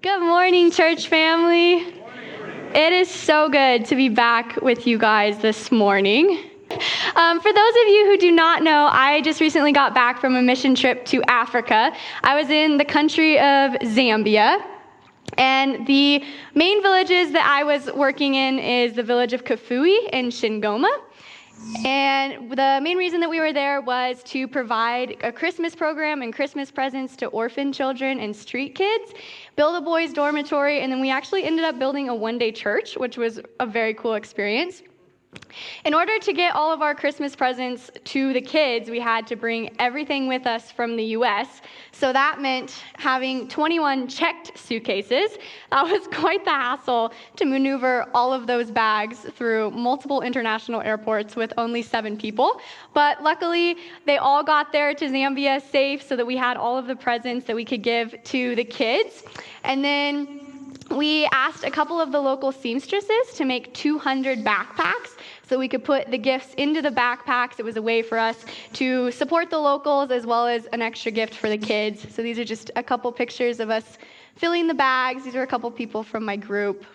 Good morning, church family. It is so good to be back with you guys this morning. For those of you who do not know, I just recently got back from a mission trip to Africa. I was in the country of Zambia, and the main villages that I was working in is the village of Kafui and Shingoma. And the main reason that we were there was to provide a Christmas program and Christmas presents to orphan children and street kids, build a boys' dormitory, and then we actually ended up building a one-day church, which was a very cool experience. In order to get all of our Christmas presents to the kids, we had to bring everything with us from the U.S., so that meant having 21 checked suitcases. That was quite the hassle to maneuver all of those bags through multiple international airports with only 7 people. But luckily, they all got there to Zambia safe so that we had all of the presents that we could give to the kids. And then we asked a couple of the local seamstresses to make 200 backpacks so we could put the gifts into the backpacks. It was a way for us to support the locals as well as an extra gift for the kids. So these are just a couple pictures of us filling the bags. These are a couple people from my group.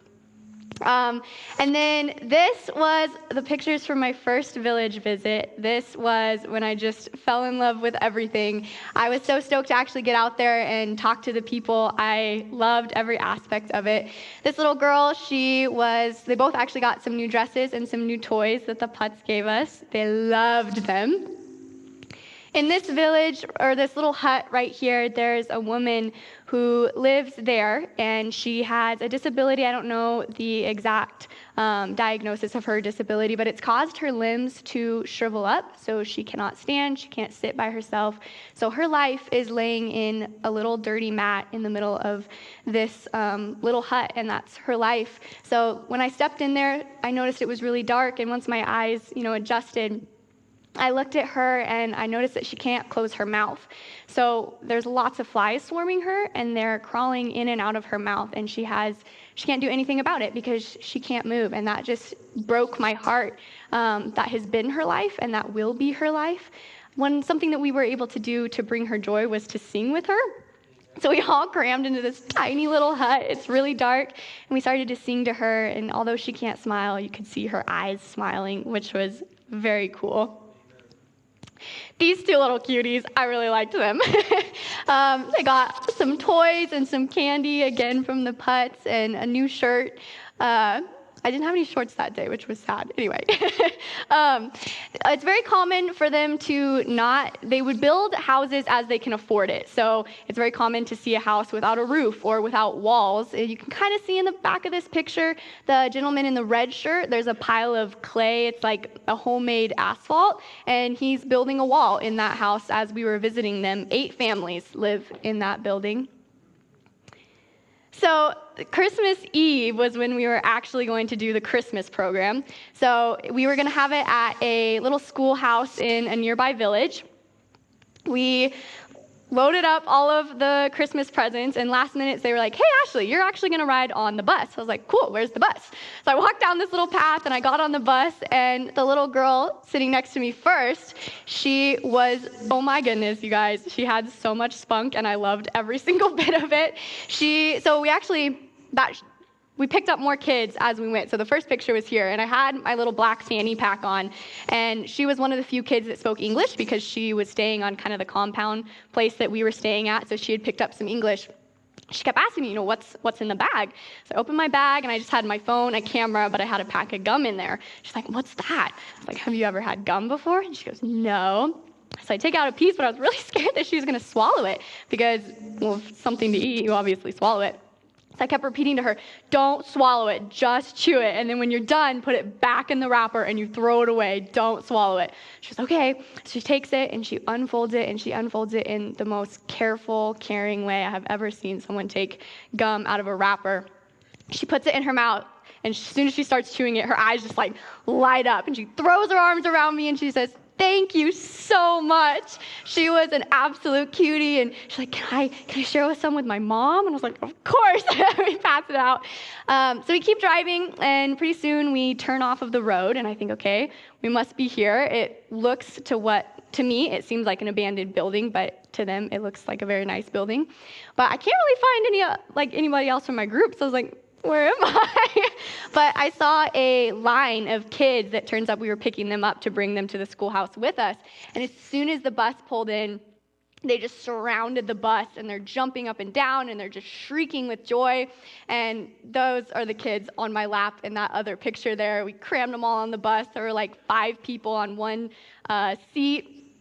And then this was the pictures from my first village visit. This was when I just fell in love with everything. I was so stoked to actually get out there and talk to the people. I loved every aspect of it. This little girl, they both actually got some new dresses and some new toys that the Putts gave us. They loved them. In this village, or this little hut right here, there's a woman who lives there, and she has a disability. I don't know the exact diagnosis of her disability, but it's caused her limbs to shrivel up, so she cannot stand, she can't sit by herself. So her life is laying in a little dirty mat in the middle of this little hut, and that's her life. So when I stepped in there, I noticed it was really dark, and once my eyes, adjusted, I looked at her and I noticed that she can't close her mouth. So there's lots of flies swarming her and they're crawling in and out of her mouth, and she can't do anything about it because she can't move. And that just broke my heart. That has been her life and that will be her life. Something that we were able to do to bring her joy was to sing with her. So we all crammed into this tiny little hut. It's really dark, and we started to sing to her, and although she can't smile, you could see her eyes smiling, which was very cool. These 2 little cuties, I really liked them. They got some toys and some candy, again from the Putts, and a new shirt. I didn't have any shorts that day, which was sad. Anyway, it's very common for them they would build houses as they can afford it. So it's very common to see a house without a roof or without walls. And you can kind of see in the back of this picture, the gentleman in the red shirt, there's a pile of clay. It's like a homemade asphalt, and he's building a wall in that house as we were visiting them. 8 families live in that building. So Christmas Eve was when we were actually going to do the Christmas program. So we were going to have it at a little schoolhouse in a nearby village. We loaded up all of the Christmas presents, and last minute they were like, "Hey, Ashley, you're actually going to ride on the bus." I was like, "Cool, where's the bus?" So I walked down this little path, and I got on the bus, and the little girl sitting next to me first, she was, oh my goodness, you guys, she had so much spunk, and I loved every single bit of it. We picked up more kids as we went. So the first picture was here, and I had my little black fanny pack on, and she was one of the few kids that spoke English because she was staying on kind of the compound place that we were staying at, so she had picked up some English. She kept asking me, what's in the bag? So I opened my bag, and I just had my phone, a camera, but I had a pack of gum in there. She's like, "What's that?" I was like, "Have you ever had gum before?" And she goes, "No." So I take out a piece, but I was really scared that she was going to swallow it because, if it's something to eat, you obviously swallow it. I kept repeating to her, "Don't swallow it, just chew it. And then when you're done, put it back in the wrapper and you throw it away. Don't swallow it." She goes, "Okay." So she takes it and she unfolds it, and she unfolds it in the most careful, caring way I have ever seen someone take gum out of a wrapper. She puts it in her mouth, and as soon as she starts chewing it, her eyes just light up, and she throws her arms around me and she says, "Thank you so much." She was an absolute cutie, and she's like, can I share some with my mom? And I was like, "Of course." We pass it out. So we keep driving, and pretty soon we turn off of the road, and I think, okay, we must be here. It looks to me, it seems like an abandoned building, but to them, it looks like a very nice building. But I can't really find anybody else from my group, so I was like, where am I? But I saw a line of kids that turns out we were picking them up to bring them to the schoolhouse with us. And as soon as the bus pulled in, they just surrounded the bus, and they're jumping up and down, and they're just shrieking with joy. And those are the kids on my lap in that other picture there. We crammed them all on the bus. There were like 5 people on one seat,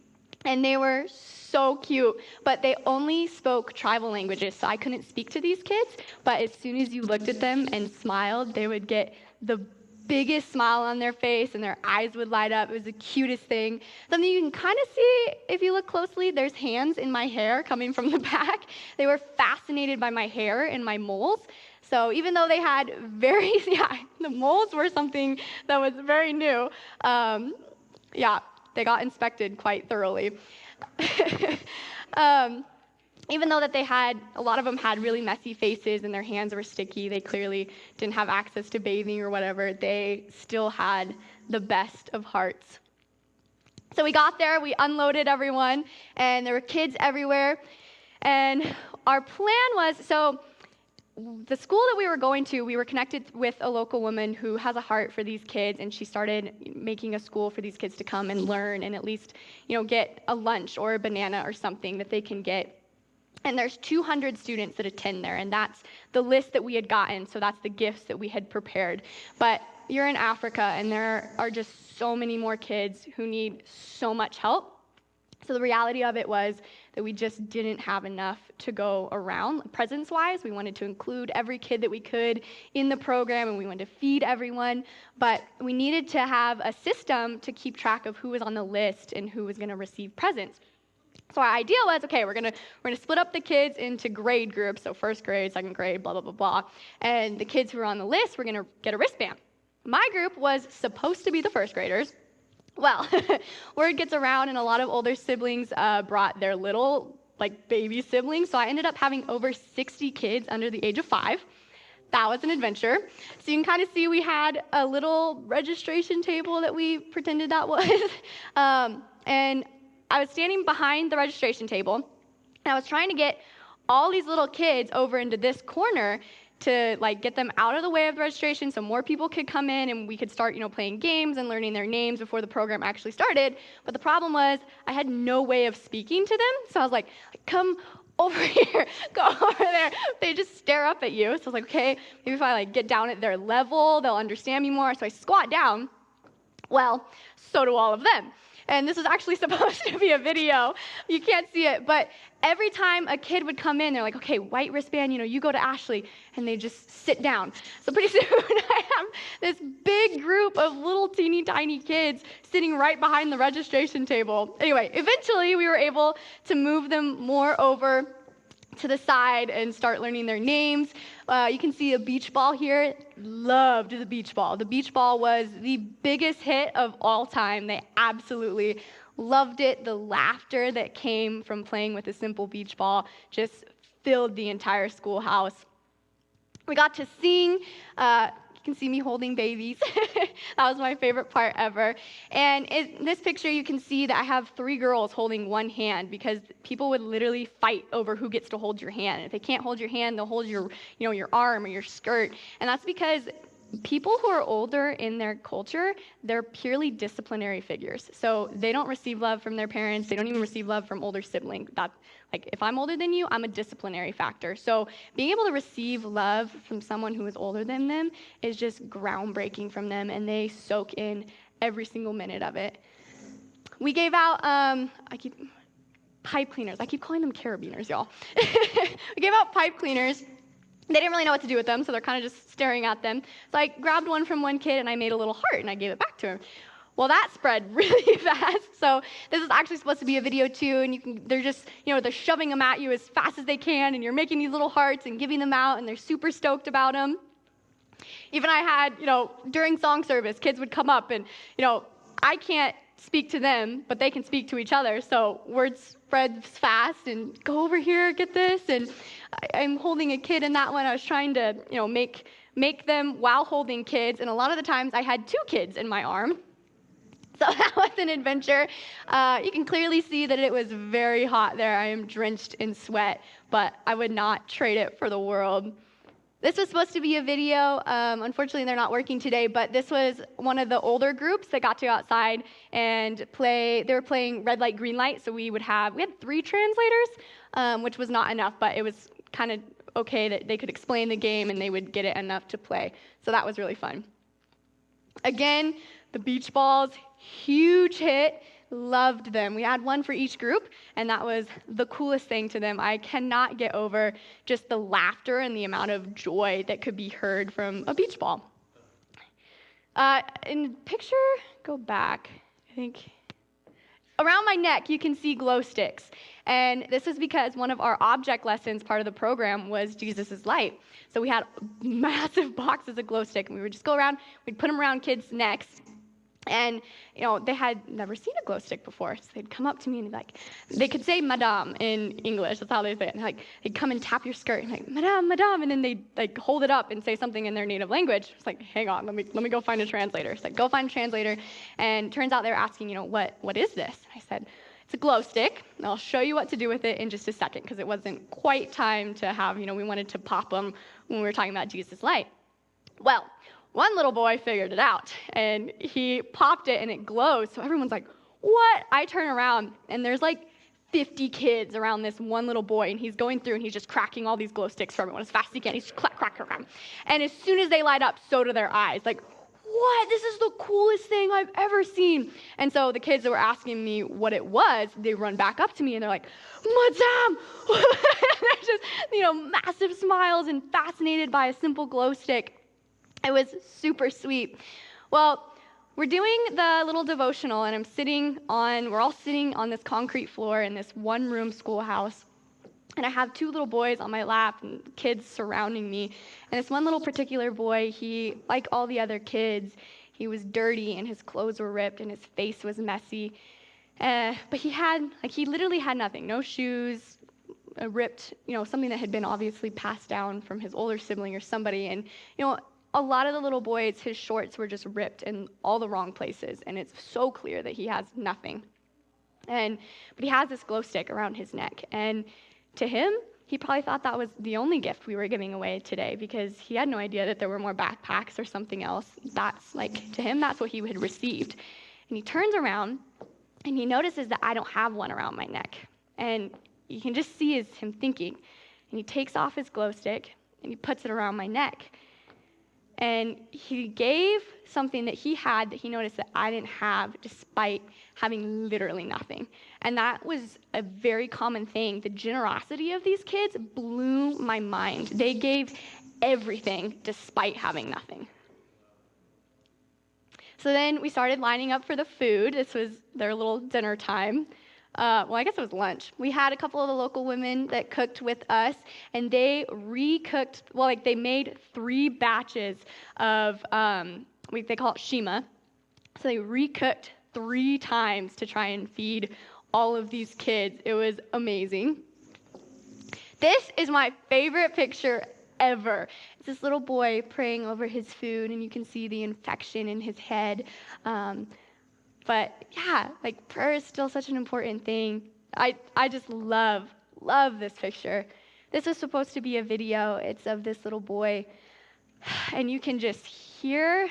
and they were so cute. But they only spoke tribal languages, so I couldn't speak to these kids. But as soon as you looked at them and smiled, they would get the biggest smile on their face, and their eyes would light up. It was the cutest thing. Something you can kind of see if you look closely, there's hands in my hair coming from the back. They were fascinated by my hair and my moles. So even though they had the moles were something that was very new. They got inspected quite thoroughly. Even though that a lot of them had really messy faces and their hands were sticky, they clearly didn't have access to bathing or whatever, they still had the best of hearts. So we got there, we unloaded everyone, and there were kids everywhere. And our plan was, so the school that we were going to, we were connected with a local woman who has a heart for these kids, and she started making a school for these kids to come and learn and at least, get a lunch or a banana or something that they can get. And there's 200 students that attend there, and that's the list that we had gotten, so that's the gifts that we had prepared. But you're in Africa, and there are just so many more kids who need so much help. So the reality of it was that we just didn't have enough to go around. Presents-wise, we wanted to include every kid that we could in the program, and we wanted to feed everyone, but we needed to have a system to keep track of who was on the list and who was going to receive presents. So our idea was, okay, we're gonna split up the kids into grade groups, so first grade, second grade, blah, blah, blah, blah. And the kids who were on the list were gonna get a wristband. My group was supposed to be the first graders. Well, word gets around, and a lot of older siblings brought their little, baby siblings, so I ended up having over 60 kids under the age of 5. That was an adventure. So you can kind of see we had a little registration table that we pretended that was. And I was standing behind the registration table, and I was trying to get all these little kids over into this corner to get them out of the way of the registration so more people could come in and we could start, playing games and learning their names before the program actually started. But the problem was I had no way of speaking to them. So I was like, come over here, go over there. They just stare up at you. So I was like, okay, maybe if I get down at their level, they'll understand me more. So I squat down. Well, so do all of them. And this is actually supposed to be a video. You can't see it, but every time a kid would come in, they're like, okay, white wristband, you go to Ashley, and they just sit down. So pretty soon I have this big group of little teeny tiny kids sitting right behind the registration table. Anyway, eventually we were able to move them more over to the side and start learning their names. You can see a beach ball here. Loved the beach ball. The beach ball was the biggest hit of all time. They absolutely loved it. The laughter that came from playing with a simple beach ball just filled the entire schoolhouse. We got to sing. You can see me holding babies. That was my favorite part ever. And in this picture, you can see that I have 3 girls holding one hand because people would literally fight over who gets to hold your hand. If they can't hold your hand, they'll hold your arm or your skirt. And that's because people who are older in their culture, they're purely disciplinary figures. So they don't receive love from their parents. They don't even receive love from older siblings. If I'm older than you, I'm a disciplinary factor. So being able to receive love from someone who is older than them is just groundbreaking from them, and they soak in every single minute of it. We gave out, pipe cleaners. I keep calling them carabiners, y'all. We gave out pipe cleaners. They didn't really know what to do with them, so they're kind of just staring at them. So I grabbed one from one kid, and I made a little heart, and I gave it back to him. Well, that spread really fast. So this is actually supposed to be a video too, and they're just, they're shoving them at you as fast as they can, and you're making these little hearts and giving them out, and they're super stoked about them. Even I had, during song service, kids would come up, and, I can't speak to them, but they can speak to each other. So word spreads fast, and go over here, get this. And I'm holding a kid in that one. I was trying to, make them while holding kids, and a lot of the times I had 2 kids in my arm. So that was an adventure. You can clearly see that it was very hot there. I am drenched in sweat, but I would not trade it for the world. This was supposed to be a video. Unfortunately, they're not working today, but this was one of the older groups that got to go outside and play. They were playing red light, green light, so we had 3 translators, which was not enough, but it was kind of okay that they could explain the game and they would get it enough to play. So that was really fun. Again, the beach balls, huge hit. Loved them. We had one for each group, and that was the coolest thing to them. I cannot get over just the laughter and the amount of joy that could be heard from a beach ball. In the picture, go back, I think. Around my neck, you can see glow sticks. And this is because one of our object lessons, part of the program, was Jesus' light. So we had massive boxes of glow stick, and we would just go around, we'd put them around kids' necks. And, they had never seen a glow stick before. So they'd come up to me and they could say madame in English. That's how they say it. And they'd come and tap your skirt and madame, madame. And then they'd hold it up and say something in their native language. It's like, hang on, let me go find a translator. It's like, go find a translator. And turns out they were asking, what is this? And I said, it's a glow stick. And I'll show you what to do with it in just a second, because it wasn't quite time to have, we wanted to pop them when we were talking about Jesus' light. Well, one little boy figured it out, and he popped it, and it glows. So everyone's like, what? I turn around, and there's 50 kids around this one little boy, and he's going through, and he's just cracking all these glow sticks for everyone as fast as he can. He's crack, crack, crack, crack. And as soon as they light up, so do their eyes. What? This is the coolest thing I've ever seen. And so the kids that were asking me what it was, they run back up to me, and they're like, Madame! They're just, massive smiles and fascinated by a simple glow stick. It was super sweet. Well, we're doing the little devotional, and we're all sitting on this concrete floor in this one-room schoolhouse. And I have 2 little boys on my lap and kids surrounding me. And this one little particular boy, he, like all the other kids, he was dirty and his clothes were ripped and his face was messy. But he literally had nothing, no shoes, a ripped, something that had been obviously passed down from his older sibling or somebody. And, a lot of the little boys, his shorts were just ripped in all the wrong places, and it's so clear that he has nothing. But he has this glow stick around his neck, and to him, he probably thought that was the only gift we were giving away today, because he had no idea that there were more backpacks or something else. To him, that's what he had received. And he turns around, and he notices that I don't have one around my neck. And you can just see him thinking. And he takes off his glow stick, and he puts it around my neck. And he gave something that he had that he noticed that I didn't have, despite having literally nothing. And that was a very common thing. The generosity of these kids blew my mind. They gave everything despite having nothing. So then we started lining up for the food. This was their little dinner time. I guess it was lunch. We had a couple of the local women that cooked with us, and they recooked, they made 3 batches of, they call it shima. So they recooked 3 times to try and feed all of these kids. It was amazing. This is my favorite picture ever. It's this little boy praying over his food, and you can see the infection in his head. But yeah, prayer is still such an important thing. I just love this picture. This was supposed to be a video. It's of this little boy, and you can just hear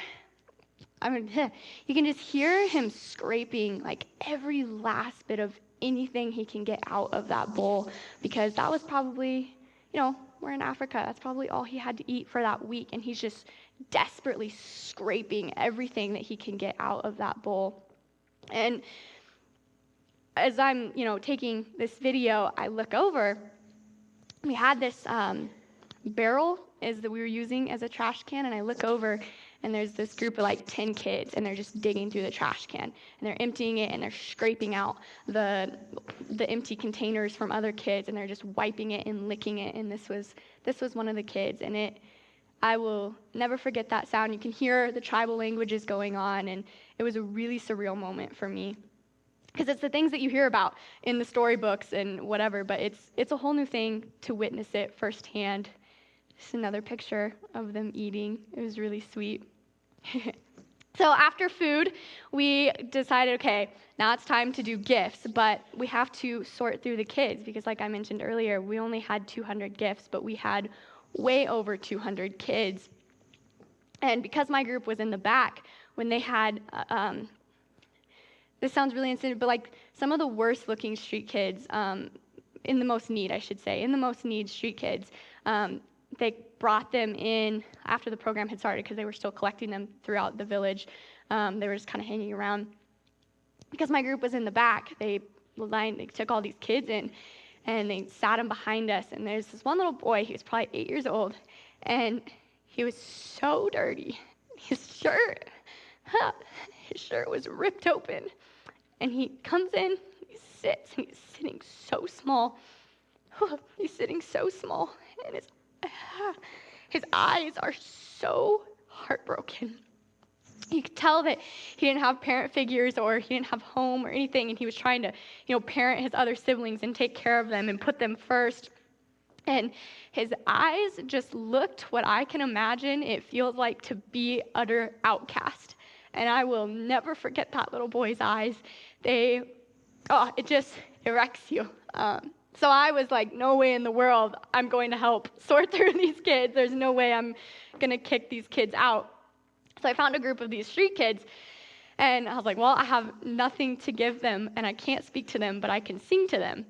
him scraping every last bit of anything he can get out of that bowl, because that was probably, we're in Africa. That's probably all he had to eat for that week, and he's just desperately scraping everything that he can get out of that bowl. And as I'm, taking this video, I look over. We had this barrel that we were using as a trash can, and I look over, and there's this group of 10 kids, and they're just digging through the trash can, and they're emptying it, and they're scraping out the empty containers from other kids, and they're just wiping it and licking it. And this was one of the kids, and I will never forget that sound. You can hear the tribal languages going on, and it was a really surreal moment for me, because it's the things that you hear about in the storybooks and whatever, but it's a whole new thing to witness it firsthand. Just another picture of them eating. It was really sweet. So after food, we decided, okay, now it's time to do gifts, but we have to sort through the kids because like I mentioned earlier, we only had 200 gifts, but we had way over 200 kids. And because my group was in the back, when they had, this sounds really insensitive, but like some of the worst looking street kids, in the most need, I should say, in the most need street kids, they brought them in after the program had started because they were still collecting them throughout the village. They were just kind of hanging around. Because my group was in the back, they took all these kids in and they sat them behind us. And there's this one little boy, he was probably 8 years old, and he was so dirty. His shirt was ripped open. And he comes in, he sits, and he's sitting so small. He's sitting so small, and his eyes are so heartbroken. You could tell that he didn't have parent figures or he didn't have home or anything, and he was trying to, parent his other siblings and take care of them and put them first. And his eyes just looked what I can imagine it feels like to be utter outcast. And I will never forget that little boy's eyes. It wrecks you. So I was like, no way in the world I'm going to help sort through these kids. There's no way I'm going to kick these kids out. So I found a group of these street kids, and I was like, well, I have nothing to give them, and I can't speak to them, but I can sing to them.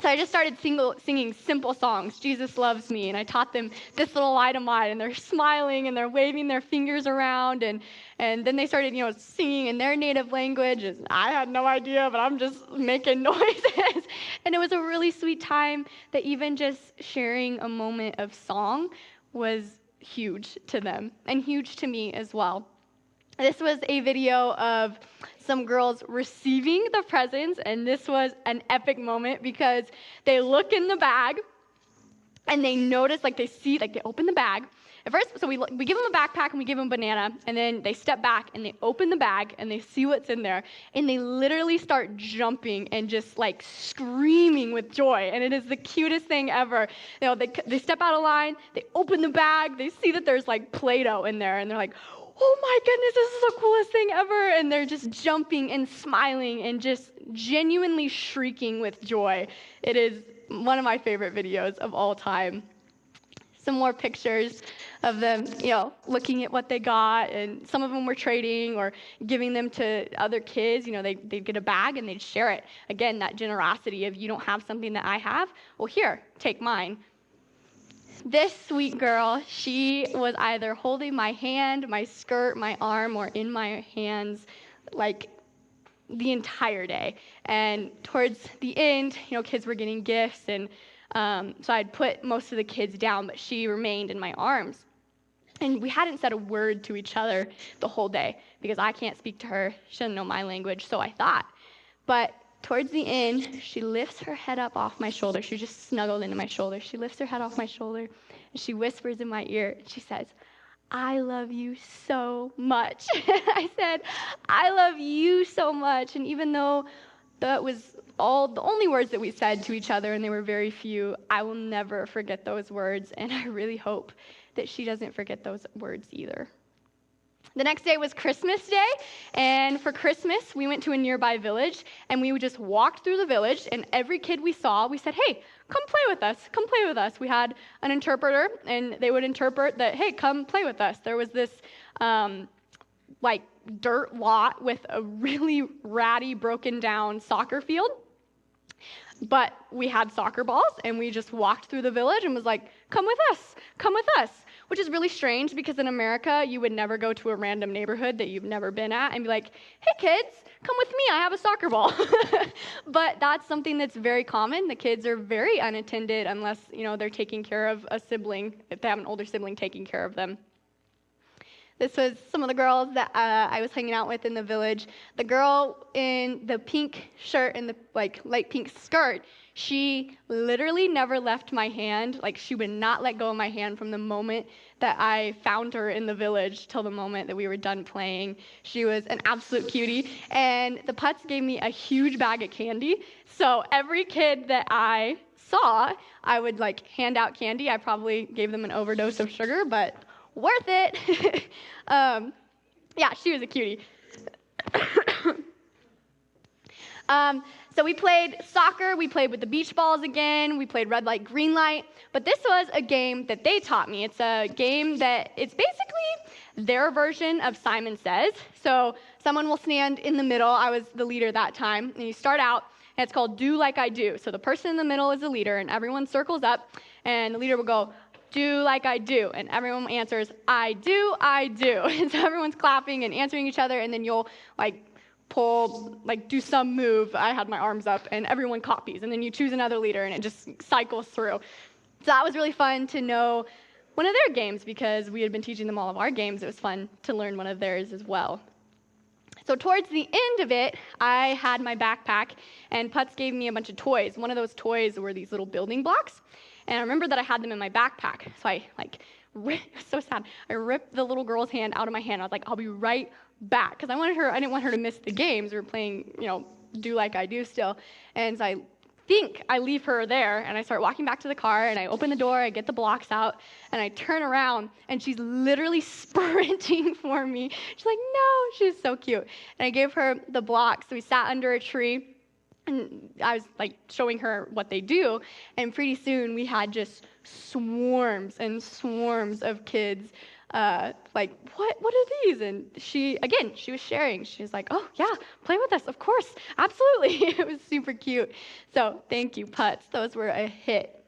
So I just started singing simple songs, Jesus Loves Me, and I taught them this little itemite, and they're smiling, and they're waving their fingers around, and then they started, singing in their native language, and I had no idea, but I'm just making noises, and it was a really sweet time that even just sharing a moment of song was huge to them, and huge to me as well. This was a video of some girls receiving the presents, and this was an epic moment because they look in the bag and they notice, they open the bag. At first, so we give them a backpack and we give them a banana, and then they step back and they open the bag and they see what's in there, and they literally start jumping and just like screaming with joy, and it is the cutest thing ever. They step out of line, they open the bag, they see that there's like Play-Doh in there, and they're like, oh my goodness, this is the coolest thing ever. And they're just jumping and smiling and just genuinely shrieking with joy. It is one of my favorite videos of all time. Some more pictures of them, looking at what they got. And some of them were trading or giving them to other kids. They'd get a bag and they'd share it. Again, that generosity of you don't have something that I have. Well, here, take mine. This sweet girl, she was either holding my hand, my skirt, my arm, or in my hands, like the entire day. And towards the end, kids were getting gifts, and so I'd put most of the kids down, but she remained in my arms. And we hadn't said a word to each other the whole day because I can't speak to her. She doesn't know my language, so I thought. But towards the end, she lifts her head up off my shoulder. She just snuggled into my shoulder. She lifts her head off my shoulder, and she whispers in my ear, and she says, I love you so much. I said, I love you so much. And even though that was the only words that we said to each other, and they were very few, I will never forget those words, and I really hope that she doesn't forget those words either. The next day was Christmas Day, and for Christmas, we went to a nearby village, and we just walked through the village, and every kid we saw, we said, hey, come play with us, come play with us. We had an interpreter, and they would interpret that, hey, come play with us. There was this, dirt lot with a really ratty, broken down soccer field, but we had soccer balls, and we just walked through the village and was like, come with us. Which is really strange because in America, you would never go to a random neighborhood that you've never been at and be like, hey kids, come with me, I have a soccer ball. But that's something that's very common. The kids are very unattended unless, they're taking care of a sibling, if they have an older sibling taking care of them. This was some of the girls that I was hanging out with in the village. The girl in the pink shirt and the light pink skirt, she literally never left my hand. She would not let go of my hand from the moment that I found her in the village till the moment that we were done playing. She was an absolute cutie. And the Putts gave me a huge bag of candy. So every kid that I saw, I would hand out candy. I probably gave them an overdose of sugar, but worth it. Yeah, she was a cutie. So we played soccer, we played with the beach balls again, we played red light, green light, but this was a game that they taught me. It's a game that it's basically their version of Simon Says. So someone will stand in the middle. I was the leader that time, and you start out, and it's called Do Like I Do. So the person in the middle is the leader, and everyone circles up, and the leader will go, do like I do, and everyone answers, I do, I do. And so everyone's clapping and answering each other, and then you'll pull, do some move. I had my arms up, and everyone copies, and then you choose another leader, and it just cycles through. So that was really fun to know one of their games, because we had been teaching them all of our games. It was fun to learn one of theirs as well. So towards the end of it, I had my backpack, and Putz gave me a bunch of toys. One of those toys were these little building blocks, and I remember that I had them in my backpack. So I so sad. I ripped the little girl's hand out of my hand. I was like, I'll be right back, because I didn't want her to miss the games. We were playing, Do Like I Do still. And so I think I leave her there, and I start walking back to the car, and I open the door, I get the blocks out, and I turn around, and she's literally sprinting for me. She's like, no, she's so cute. And I gave her the blocks. So we sat under a tree, and I was showing her what they do, and pretty soon we had just swarms and swarms of kids. What are these? And she was sharing. She was like, oh yeah, play with us, of course, absolutely. It was super cute. So thank you, Putz. Those were a hit.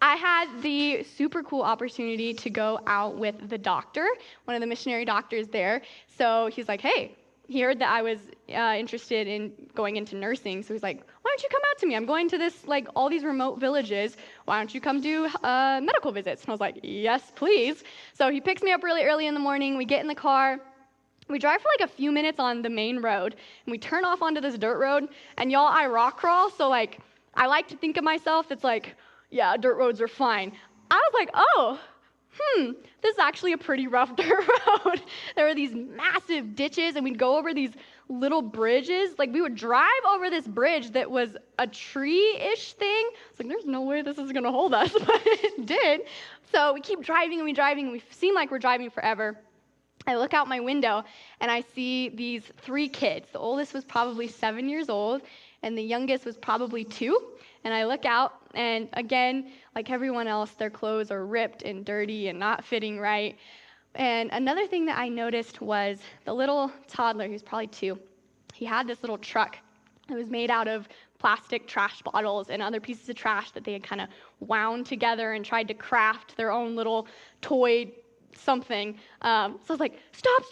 I had the super cool opportunity to go out with the doctor, one of the missionary doctors there. So he's like, hey, he heard that I was interested in going into nursing, so he's like, why don't you come out to me? I'm going to this, all these remote villages. Why don't you come do medical visits? And I was like, yes, please. So he picks me up really early in the morning. We get in the car. We drive for a few minutes on the main road, and we turn off onto this dirt road. And y'all, I rock crawl, so I like to think of myself, it's yeah, dirt roads are fine. I was like, oh, this is actually a pretty rough dirt road. There were these massive ditches, and we'd go over these little bridges. We would drive over this bridge that was a tree-ish thing. It's there's no way this is going to hold us, but it did. So we keep driving, and we seem like we're driving forever. I look out my window, and I see these 3 kids. The oldest was probably 7 years old, and the youngest was probably 2. And I look out, and again, like everyone else, their clothes are ripped and dirty and not fitting right. And another thing that I noticed was the little toddler, who's probably 2, he had this little truck that was made out of plastic trash bottles and other pieces of trash that they had kind of wound together and tried to craft their own little toy something. So I was like, stop.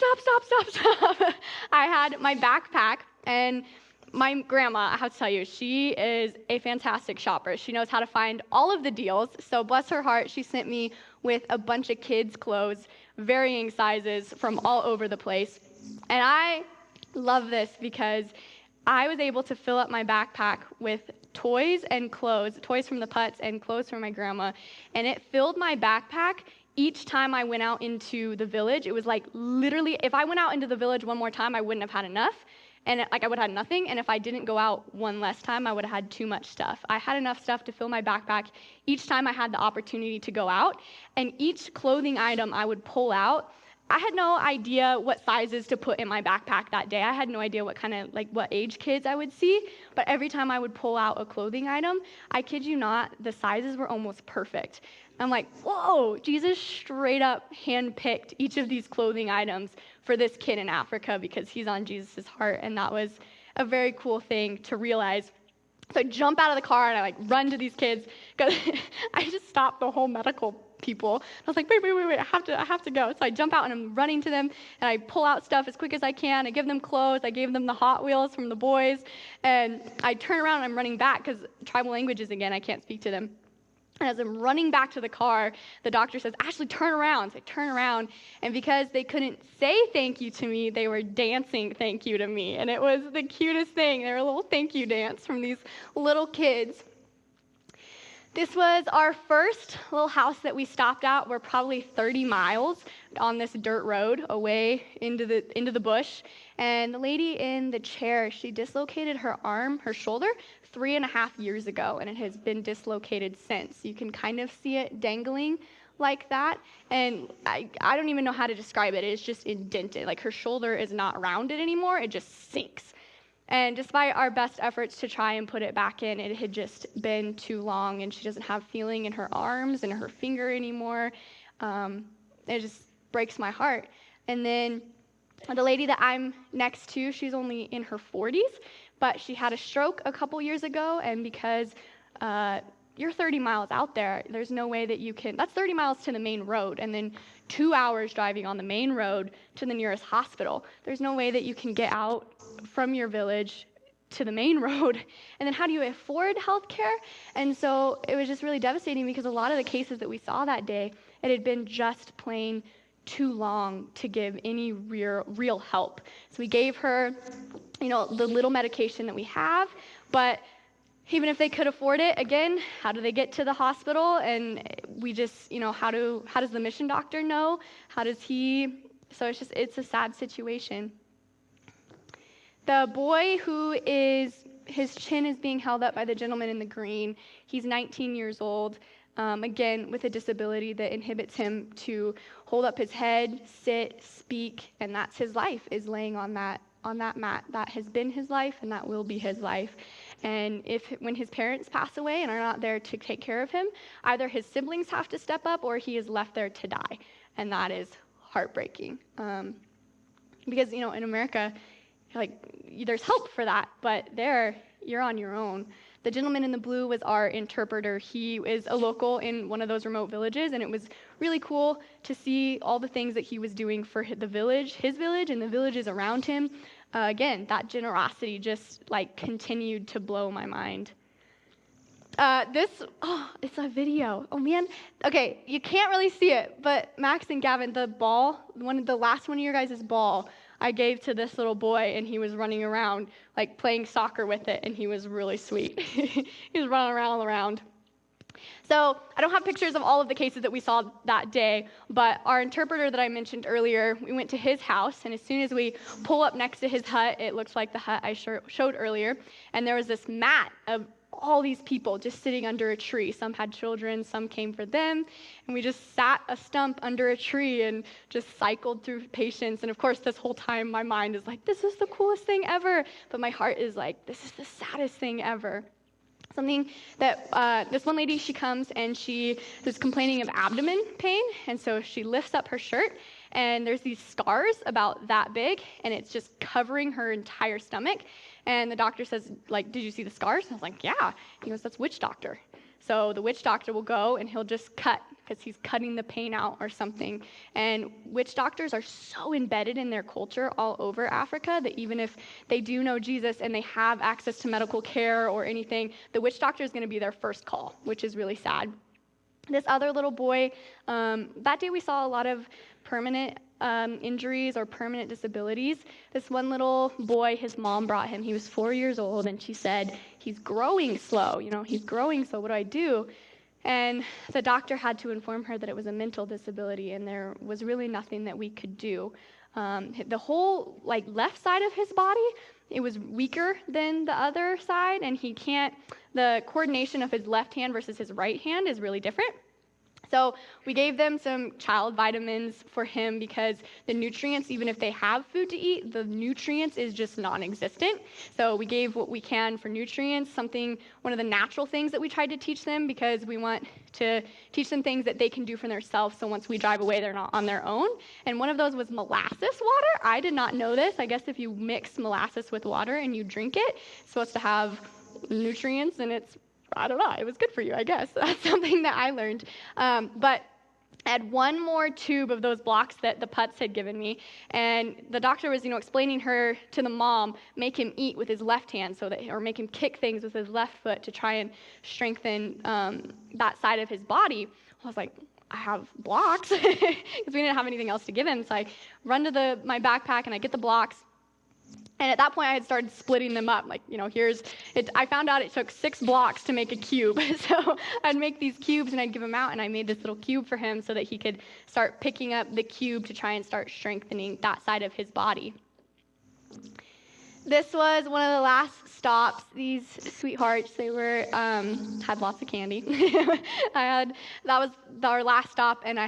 I had my backpack, and my grandma, I have to tell you, she is a fantastic shopper. She knows how to find all of the deals. So bless her heart, she sent me with a bunch of kids' clothes, varying sizes from all over the place. And I love this because I was able to fill up my backpack with toys and clothes, toys from the Putz and clothes from my grandma. And it filled my backpack each time I went out into the village. It was literally, if I went out into the village one more time, I wouldn't have had enough. And I would have had nothing, and if I didn't go out one less time, I would have had too much stuff. I had enough stuff to fill my backpack each time I had the opportunity to go out, and each clothing item I would pull out, I had no idea what sizes to put in my backpack that day. I had no idea what kind of, what age kids I would see, but every time I would pull out a clothing item, I kid you not, the sizes were almost perfect. I'm like, whoa, Jesus straight up handpicked each of these clothing items for this kid in Africa because he's on Jesus' heart, and that was a very cool thing to realize. So I jump out of the car, and I run to these kids, because I just stopped the whole medical people. I was like, wait, I have to go. So I jump out, and I'm running to them, and I pull out stuff as quick as I can. I give them clothes. I gave them the Hot Wheels from the boys, and I turn around, and I'm running back, because tribal languages again, I can't speak to them. And as I'm running back to the car, the doctor says, Ashley, turn around. So I turn around, and because they couldn't say thank you to me, they were dancing thank you to me. And it was the cutest thing. They were a little thank you dance from these little kids. This was our first little house that we stopped at. We're probably 30 miles on this dirt road away into the bush. And the lady in the chair, she dislocated her arm, her shoulder, 3.5 years ago, and it has been dislocated since. You can kind of see it dangling a like that, and I don't even know how to describe it. It's just indented. Like her shoulder is not rounded anymore. It just sinks. And despite our best efforts to try and put it back in, it had just been too long, and she doesn't have feeling in her arms and her finger anymore. It just breaks my heart. And then the lady that I'm next to, she's only in her 40s, but she had a stroke a couple years ago, and because you're 30 miles out there, there's no way that you can, that's 30 miles to the main road, and then 2 hours driving on the main road to the nearest hospital. There's no way that you can get out from your village to the main road. And then how do you afford health care? And so it was just really devastating, because a lot of the cases that we saw that day, it had been just plain too long to give any real help. So we gave her, the little medication that we have, but even if they could afford it, again, how do they get to the hospital? And we just, how does the mission doctor know? How does he? So it's a sad situation. The boy his chin is being held up by the gentleman in the green. He's 19 years old, again, with a disability that inhibits him to hold up his head, sit, speak, and that's his life, is laying on that mat. That has been his life, and that will be his life. And when his parents pass away and are not there to take care of him, either his siblings have to step up or he is left there to die. And that is heartbreaking. Because, in America, there's help for that, but there, you're on your own. The gentleman in the blue was our interpreter. He is a local in one of those remote villages, and it was really cool to see all the things that he was doing for his village, and the villages around him. Again, that generosity just continued to blow my mind. It's a video. Oh man. Okay, you can't really see it, but Max and Gavin, the last one of your guys' ball, I gave to this little boy, and he was running around, playing soccer with it, and he was really sweet. He was running around. So I don't have pictures of all of the cases that we saw that day, but our interpreter that I mentioned earlier, we went to his house, and as soon as we pull up next to his hut, it looks like the hut I showed earlier, and there was this mat of all these people just sitting under a tree. Some had children, some came for them, and we just sat a stump under a tree and just cycled through patients. And of course, this whole time, my mind is like, this is the coolest thing ever, but my heart is like, this is the saddest thing ever. Something that this one lady, she comes and she was complaining of abdomen pain, and so she lifts up her shirt, and there's these scars about that big, and it's just covering her entire stomach. And the doctor says, did you see the scars? And I was like, yeah. He goes, that's witch doctor. So the witch doctor will go and he'll just cut, because he's cutting the pain out or something. And witch doctors are so embedded in their culture all over Africa that even if they do know Jesus and they have access to medical care or anything, the witch doctor is going to be their first call, which is really sad. This other little boy, that day we saw a lot of permanent injuries or permanent disabilities. This one little boy, his mom brought him. He was 4 years old, and she said, he's growing slow. He's growing slow. What do I do? And the doctor had to inform her that it was a mental disability, and there was really nothing that we could do. The whole left side of his body, it was weaker than the other side, and the coordination of his left hand versus his right hand is really different. So we gave them some child vitamins for him, because the nutrients, even if they have food to eat, the nutrients is just non-existent. So we gave what we can for nutrients, one of the natural things that we tried to teach them, because we want to teach them things that they can do for themselves, so once we drive away, they're not on their own. And one of those was molasses water. I did not know this. I guess if you mix molasses with water and you drink it, it's supposed to have nutrients, and I don't know, it was good for you, I guess. That's something that I learned. But I had one more tube of those blocks that the putz had given me, and the doctor was, explaining her to the mom, make him eat with his left hand, or make him kick things with his left foot to try and strengthen that side of his body. I was like, I have blocks, because we didn't have anything else to give him. So I run to my backpack and I get the blocks. And at that point, I had started splitting them up. I found out it took 6 blocks to make a cube. So I'd make these cubes and I'd give them out, and I made this little cube for him so that he could start picking up the cube to try and start strengthening that side of his body. This was one of the last stops. These sweethearts, they were had lots of candy. That was our last stop, and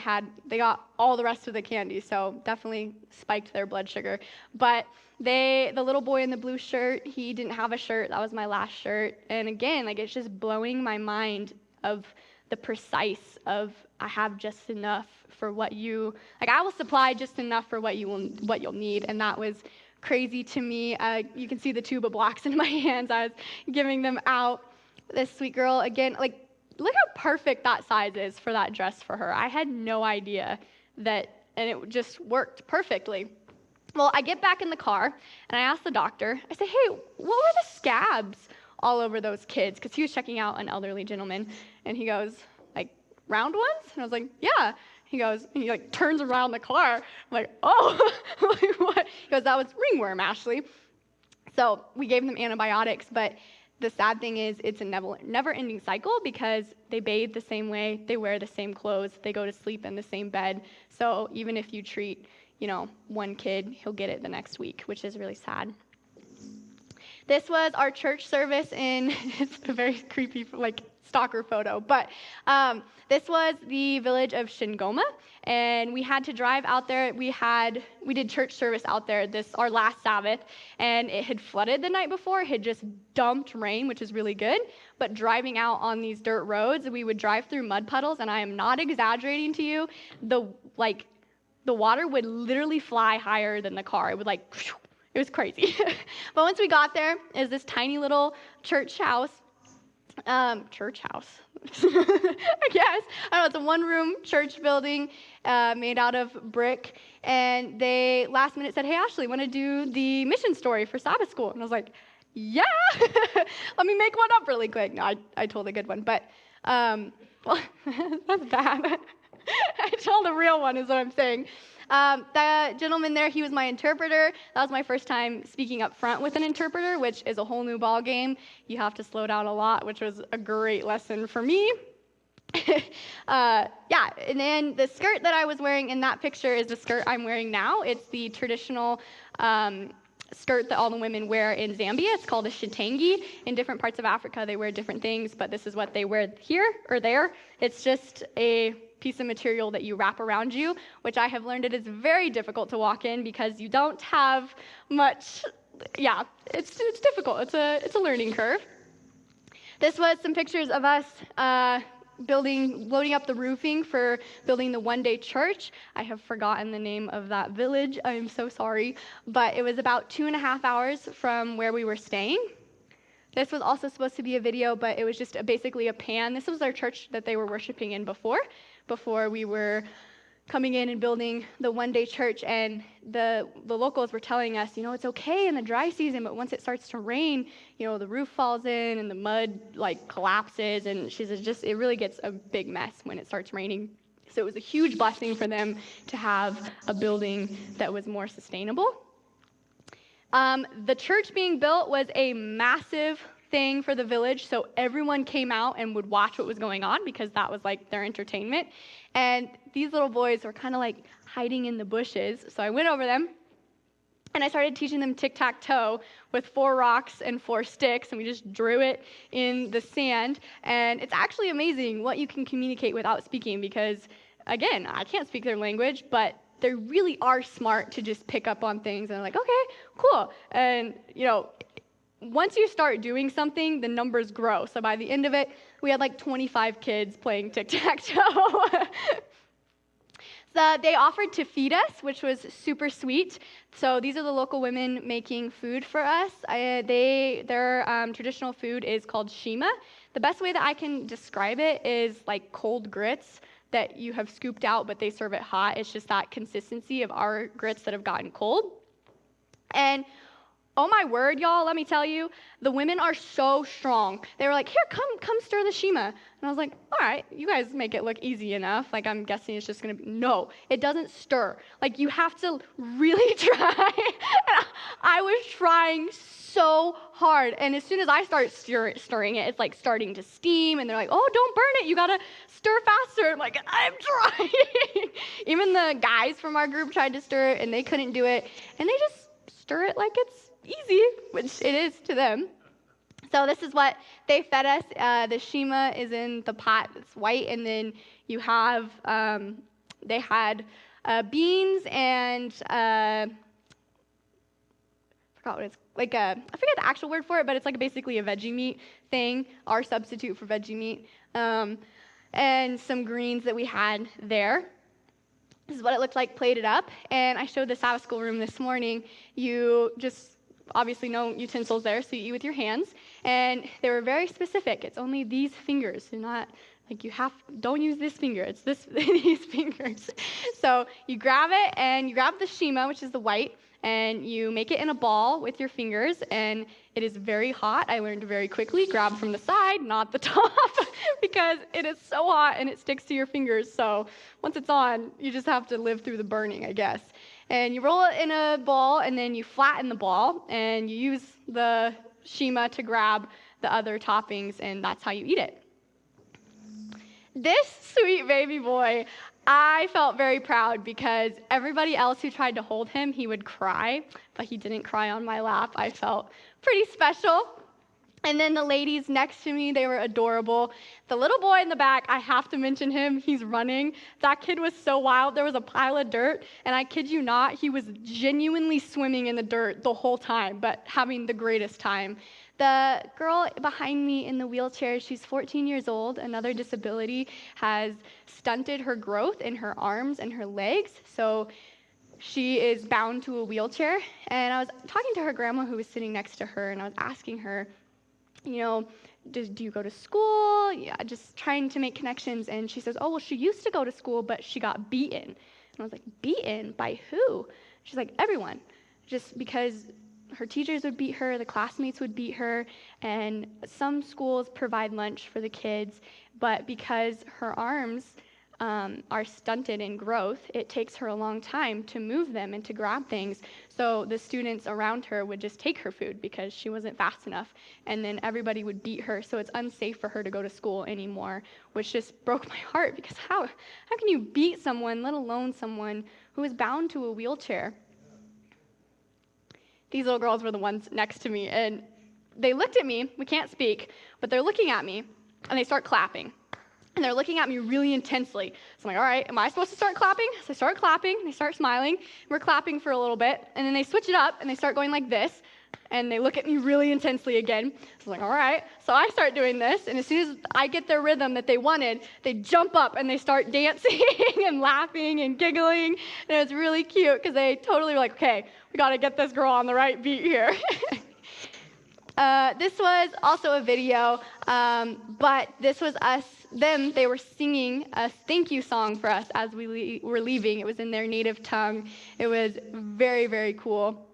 they got all the rest of the candy, so definitely spiked their blood sugar. But the little boy in the blue shirt, he didn't have a shirt. That was my last shirt. And again, like, it's just blowing my mind of the precise of I have just enough for what you like. I will supply just enough for what you'll need, and that was crazy to me. You can see the tube of blocks in my hands. I was giving them out. This sweet girl, again, like, look how perfect that size is for that dress for her. I had no idea that, and it just worked perfectly. Well, I get back in the car, and I ask the doctor, I say, hey, what were the scabs all over those kids? Because he was checking out an elderly gentleman, and he goes, like, round ones? And I was like, yeah. He goes, and he like turns around the car. I'm like, oh, like, what? He goes, that was ringworm, Ashley. So we gave them antibiotics, but the sad thing is it's a never-ending cycle because they bathe the same way, they wear the same clothes, they go to sleep in the same bed. So even if you treat, one kid, he'll get it the next week, which is really sad. This was our church service it's a very creepy, like, stalker photo, but this was the village of Shingoma, and we had to drive out there. We did church service out there our last Sabbath, and it had flooded the night before. It had just dumped rain, which is really good, but driving out on these dirt roads, we would drive through mud puddles, and I am not exaggerating to you, the water would literally fly higher than the car. It would it was crazy. But once we got there, it was this tiny little church house. I guess. I don't know, it's a one-room church building made out of brick. And they last minute said, hey, Ashley, want to do the mission story for Sabbath school? And I was like, yeah, let me make one up really quick. No, I told a good one, but, well, that's bad. I told a real one is what I'm saying. The gentleman there, he was my interpreter. That was my first time speaking up front with an interpreter, which is a whole new ball game. You have to slow down a lot, which was a great lesson for me. And then the skirt that I was wearing in that picture is the skirt I'm wearing now. It's the traditional skirt that all the women wear in Zambia. It's called a shitangi. In different parts of Africa, they wear different things, but this is what they wear here or there. It's just a piece of material that you wrap around you, which I have learned it is very difficult to walk in because you don't have much. Yeah, it's difficult. It's a learning curve. This was some pictures of us loading up the roofing for building the one-day church. I have forgotten the name of that village. I am so sorry, but it was about 2.5 hours from where we were staying. This was also supposed to be a video, but it was just basically a pan. This was our church that they were worshiping in before we were coming in and building the one-day church, and the locals were telling us, it's okay in the dry season, but once it starts to rain, the roof falls in and the mud collapses, and she says it really gets a big mess when it starts raining. So it was a huge blessing for them to have a building that was more sustainable. The church being built was a massive thing for the village, so everyone came out and would watch what was going on because that was their entertainment. And these little boys were kind of hiding in the bushes, so I went over them and I started teaching them tic-tac-toe with 4 rocks and 4 sticks, and we just drew it in the sand. And it's actually amazing what you can communicate without speaking because, again, I can't speak their language, but they really are smart to just pick up on things, and they're like, okay, cool. And, once you start doing something, the numbers grow. So by the end of it, we had 25 kids playing tic-tac-toe. So they offered to feed us, which was super sweet. So these are the local women making food for us. Their traditional food is called shima. The best way that I can describe it is cold grits that you have scooped out, but they serve it hot. It's just that consistency of our grits that have gotten cold. And oh my word, y'all, let me tell you, the women are so strong. They were like, here, come stir the shima. And I was like, all right, you guys make it look easy enough. I'm guessing it's just going to be, no, it doesn't stir. You have to really try. I was trying so hard. And as soon as I start stirring it, it's starting to steam. And they're like, oh, don't burn it. You got to stir faster. I'm like, I'm trying. Even the guys from our group tried to stir it, and they couldn't do it. And they just stir it like it's easy, which it is to them. So this is what they fed us. The shima is in the pot. It's white, and then you have they had beans and forgot what it's like. I forget the actual word for it, but it's like basically a veggie meat thing. Our substitute for veggie meat, and some greens that we had there. This is what it looked like plated up. And I showed the Sabbath school room this morning. You just obviously no utensils there, so you eat with your hands. And they were very specific. It's only these fingers. You're not like don't use this finger. It's these fingers. So you grab it, and you grab the shima, which is the white, and you make it in a ball with your fingers, and it is very hot. I learned very quickly, grab from the side, not the top, because it is so hot and it sticks to your fingers. So once it's on, you just have to live through the burning, I guess. And you roll it in a ball, and then you flatten the ball, and you use the shima to grab the other toppings, and that's how you eat it. This sweet baby boy, I felt very proud because everybody else who tried to hold him, he would cry, but he didn't cry on my lap. I felt pretty special. And then the ladies next to me, they were adorable. The little boy in the back, I have to mention him. He's running. That kid was so wild. There was a pile of dirt, and I kid you not, he was genuinely swimming in the dirt the whole time, but having the greatest time. The girl behind me in the wheelchair, she's 14 years old. Another disability has stunted her growth in her arms and her legs, so she is bound to a wheelchair. And I was talking to her grandma who was sitting next to her, and I was asking her, do you go to school? Yeah, just trying to make connections. And she says, oh, well, she used to go to school, but she got beaten. And I was like, beaten? By who? She's like, everyone. Just because her teachers would beat her, the classmates would beat her, and some schools provide lunch for the kids, but because her arms are stunted in growth, it takes her a long time to move them and to grab things. So the students around her would just take her food because she wasn't fast enough, and then everybody would beat her, so it's unsafe for her to go to school anymore, which just broke my heart because how can you beat someone, let alone someone who is bound to a wheelchair? These little girls were the ones next to me, and they looked at me. We can't speak, but they're looking at me, and they start clapping. And they're looking at me really intensely. So I'm like, all right, am I supposed to start clapping? So I start clapping, and they start smiling. We're clapping for a little bit, and then they switch it up, and they start going like this, and they look at me really intensely again. So I'm like, all right. So I start doing this, and as soon as I get their rhythm that they wanted, they jump up, and they start dancing and laughing and giggling, and it's really cute because they totally were like, okay, we got to get this girl on the right beat here. This was also a video, but this was them. They were singing a thank you song for us as we were leaving. It was in their native tongue. It was very, very cool.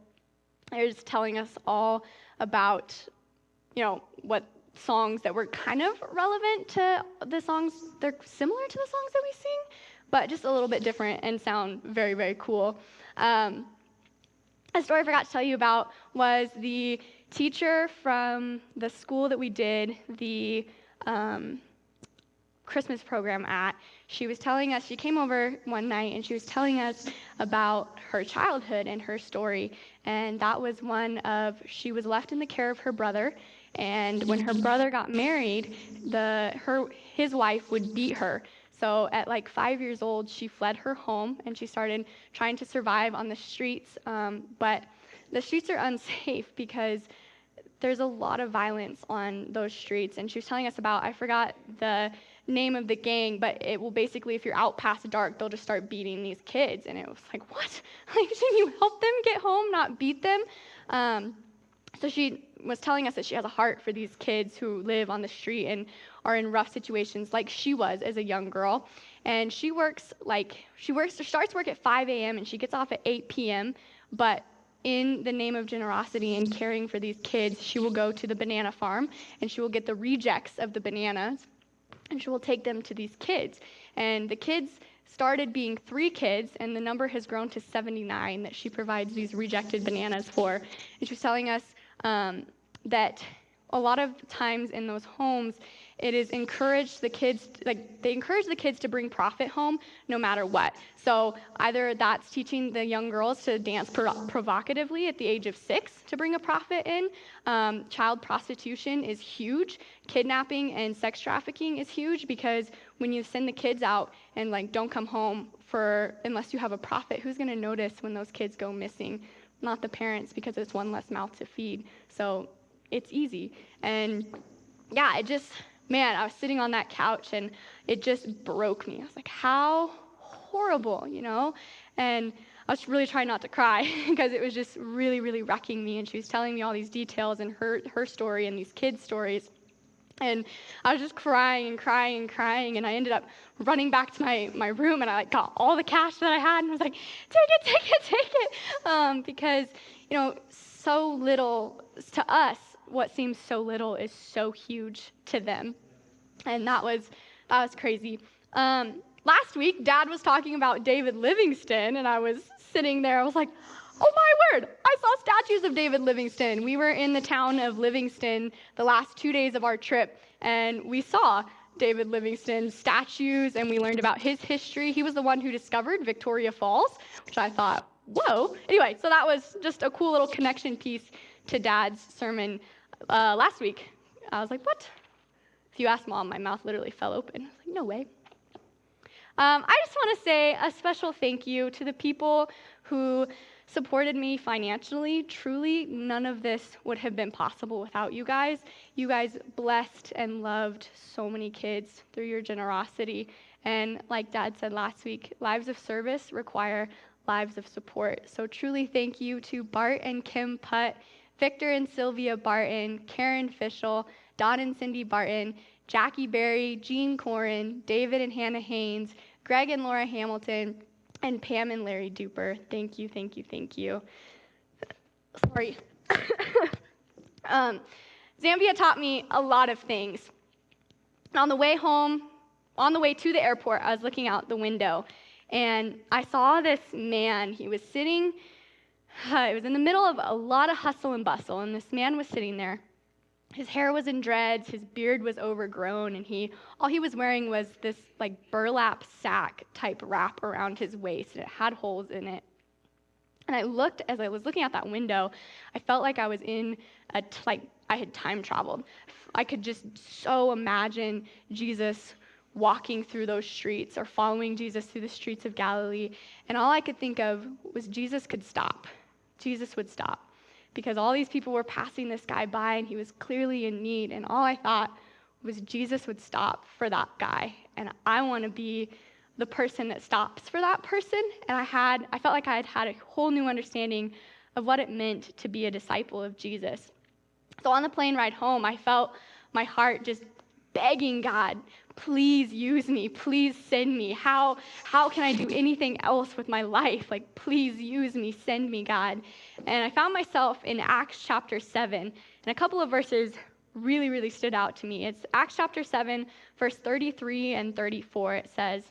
They were just telling us all about, what songs that were kind of relevant to the songs. They're similar to the songs that we sing, but just a little bit different and sound very, very cool. A story I forgot to tell you about was the teacher from the school that we did the Christmas program at. She was telling us, she came over one night and she was telling us about her childhood and her story. And that was she was left in the care of her brother. And when her brother got married, his wife would beat her. So at like 5 years old, she fled her home and she started trying to survive on the streets. But the streets are unsafe because there's a lot of violence on those streets. And she was telling us about, I forgot the name of the gang, but it will basically, if you're out past dark, they'll just start beating these kids. And it was like, what? Like, didn't you help them get home, not beat them? So she was telling us that she has a heart for these kids who live on the street and are in rough situations like she was as a young girl. And she starts work at 5 a.m. and she gets off at 8 p.m. But in the name of generosity and caring for these kids, she will go to the banana farm and she will get the rejects of the bananas and she will take them to these kids. And the kids started being 3 kids, and the number has grown to 79 that she provides these rejected bananas for. And she was telling us that a lot of times in those homes, it is encourage the kids, like they encourage the kids to bring profit home no matter what. So either that's teaching the young girls to dance provocatively at the age of 6 to bring a profit in. Child prostitution is huge. Kidnapping and sex trafficking is huge, because when you send the kids out and like don't come home unless you have a profit, who's going to notice when those kids go missing? Not the parents, because it's one less mouth to feed. So it's easy. And yeah, I was sitting on that couch and it just broke me. I was like, how horrible, And I was really trying not to cry because it was just really, really wrecking me. And she was telling me all these details and her story and these kids' stories. And I was just crying and crying and crying, and I ended up running back to my room, and I got all the cash that I had, and I was like, take it, because, so little, to us, what seems so little is so huge to them. And that was crazy. Last week, Dad was talking about David Livingstone, and I was sitting there, I was like, oh my word, I saw statues of David Livingstone. We were in the town of Livingston the last 2 days of our trip, and we saw David Livingstone statues, and we learned about his history. He was the one who discovered Victoria Falls, which I thought, whoa. Anyway, so that was just a cool little connection piece to Dad's sermon last week. I was like, what? If you ask Mom, my mouth literally fell open. I was like, no way. I just want to say a special thank you to the people who supported me financially. Truly, none of this would have been possible without you guys. You guys blessed and loved so many kids through your generosity. And like Dad said last week, lives of service require lives of support. So truly thank you to Bart and Kim Putt, Victor and Sylvia Barton, Karen Fischel, Don and Cindy Barton, Jackie Berry, Jean Corin, David and Hannah Haynes, Greg and Laura Hamilton, and Pam and Larry Duper. Thank you, thank you, thank you. Sorry. Zambia taught me a lot of things. On the way to the airport, I was looking out the window, and I saw this man. He was sitting, it was in the middle of a lot of hustle and bustle, and this man was sitting there. His hair was in dreads, his beard was overgrown, and all he was wearing was this like burlap sack type wrap around his waist, and it had holes in it. And as I was looking out that window, I felt like I was I had time traveled. I could just so imagine Jesus walking through those streets or following Jesus through the streets of Galilee. And all I could think of was Jesus could stop. Jesus would stop. Because all these people were passing this guy by, and he was clearly in need. And all I thought was Jesus would stop for that guy. And I want to be the person that stops for that person. And I felt like I had a whole new understanding of what it meant to be a disciple of Jesus. So on the plane ride home, I felt my heart just begging God, please use me, please send me. How can I do anything else with my life? Like, please use me, send me, God. And I found myself in Acts chapter 7, and a couple of verses really, really stood out to me. It's Acts chapter 7, verse 33 and 34. It says,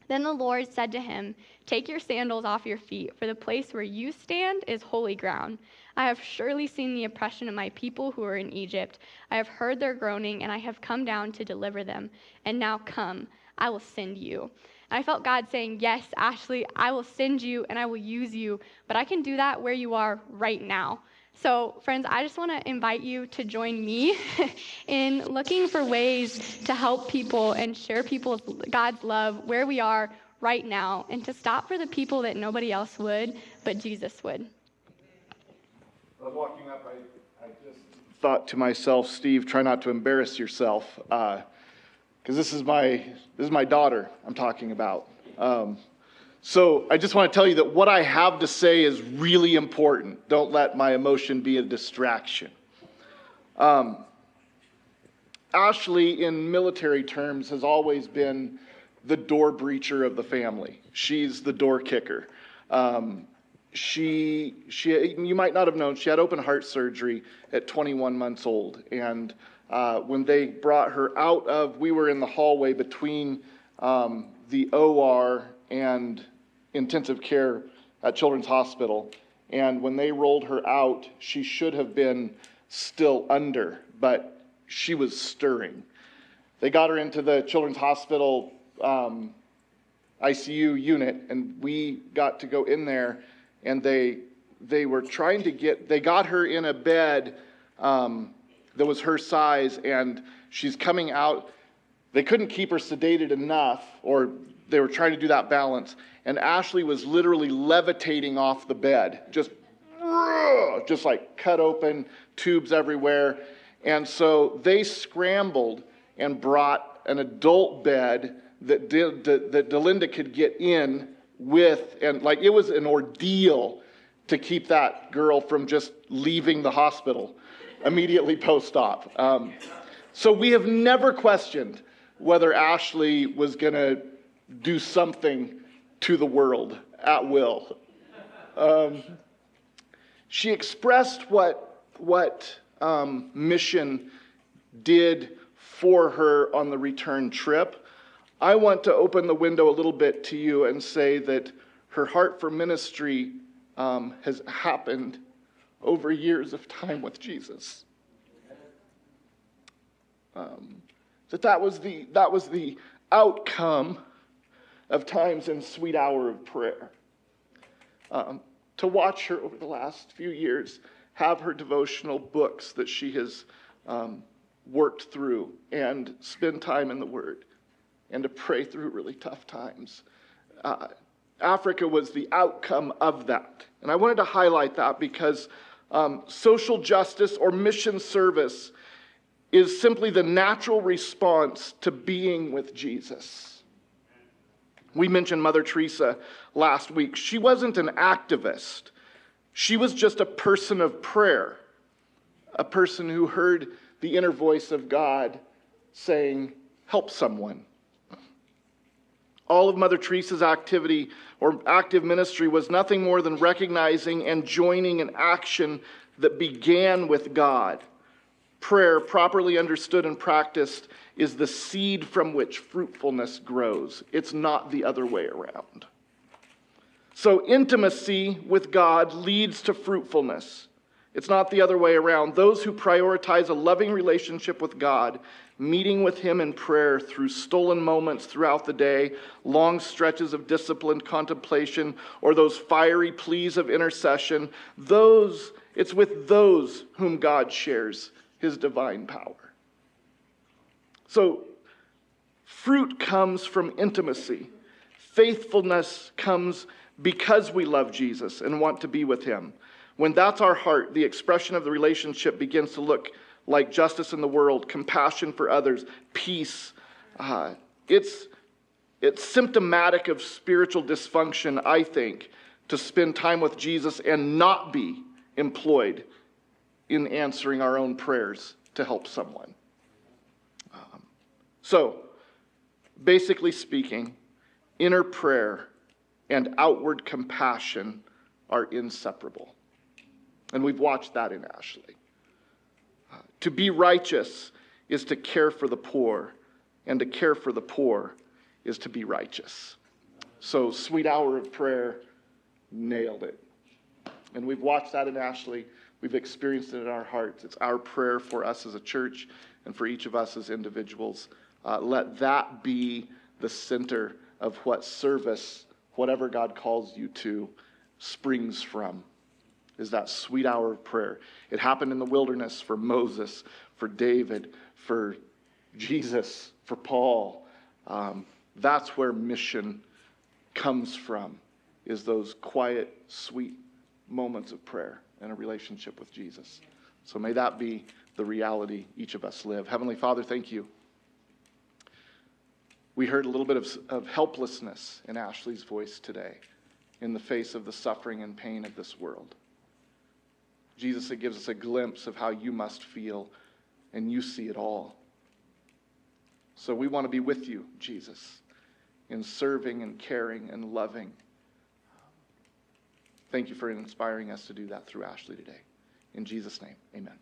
"Then the Lord said to him, 'Take your sandals off your feet, for the place where you stand is holy ground. I have surely seen the oppression of my people who are in Egypt. I have heard their groaning, and I have come down to deliver them. And now come, I will send you.'" And I felt God saying, yes, Ashley, I will send you and I will use you, but I can do that where you are right now. So, friends, I just want to invite you to join me in looking for ways to help people and share God's love where we are right now, and to stop for the people that nobody else would, but Jesus would. I was walking up, I just thought to myself, Steve, try not to embarrass yourself, because this is my daughter I'm talking about. So I just want to tell you that what I have to say is really important. Don't let my emotion be a distraction. Ashley, in military terms, has always been the door breacher of the family. She's the door kicker. She you might not have known, she had open heart surgery at 21 months old. And when they brought her we were in the hallway between the OR and intensive care at Children's Hospital. And when they rolled her out, she should have been still under, but she was stirring. They got her into the Children's Hospital ICU unit, and we got to go in there, and they were trying to they got her in a bed that was her size, and she's coming out. They couldn't keep her sedated enough, or they were trying to do that balance, and Ashley was literally levitating off the bed, just like cut open, tubes everywhere. And so they scrambled and brought an adult bed that Delinda could get in with, and like it was an ordeal to keep that girl from just leaving the hospital immediately post-op. So we have never questioned whether Ashley was going to do something to the world at will. She expressed what mission did for her on the return trip. I want to open the window a little bit to you and say that her heart for ministry has happened over years of time with Jesus. That was the outcome of times in sweet hour of prayer. To watch her over the last few years have her devotional books that she has worked through and spend time in the Word and to pray through really tough times. Africa was the outcome of that. And I wanted to highlight that because social justice or mission service is simply the natural response to being with Jesus. We mentioned Mother Teresa last week. She wasn't an activist. She was just a person of prayer, a person who heard the inner voice of God saying, help someone. All of Mother Teresa's activity or active ministry was nothing more than recognizing and joining an action that began with God. Prayer, properly understood and practiced, is the seed from which fruitfulness grows. It's not the other way around. So intimacy with God leads to fruitfulness. It's not the other way around. Those who prioritize a loving relationship with God, meeting with Him in prayer through stolen moments throughout the day, long stretches of disciplined contemplation, or those fiery pleas of intercession, it's with those whom God shares His divine power. So, fruit comes from intimacy. Faithfulness comes because we love Jesus and want to be with Him. When that's our heart, the expression of the relationship begins to look like justice in the world, compassion for others, peace. It's symptomatic of spiritual dysfunction, I think, to spend time with Jesus and not be employed in answering our own prayers to help someone. So, basically speaking, inner prayer and outward compassion are inseparable. And we've watched that in Ashley. To be righteous is to care for the poor, and to care for the poor is to be righteous. So, sweet hour of prayer, nailed it. And we've watched that in Ashley. We've experienced it in our hearts. It's our prayer for us as a church and for each of us as individuals. Let that be the center of what service, whatever God calls you to, springs from, is that sweet hour of prayer. It happened in the wilderness for Moses, for David, for Jesus, for Paul. That's where mission comes from, is those quiet, sweet moments of prayer and a relationship with Jesus. So may that be the reality each of us live. Heavenly Father, thank you. We heard a little bit of helplessness in Ashley's voice today in the face of the suffering and pain of this world. Jesus, it gives us a glimpse of how you must feel, and you see it all. So we want to be with you, Jesus, in serving and caring and loving. Thank you for inspiring us to do that through Ashley today. In Jesus' name, amen.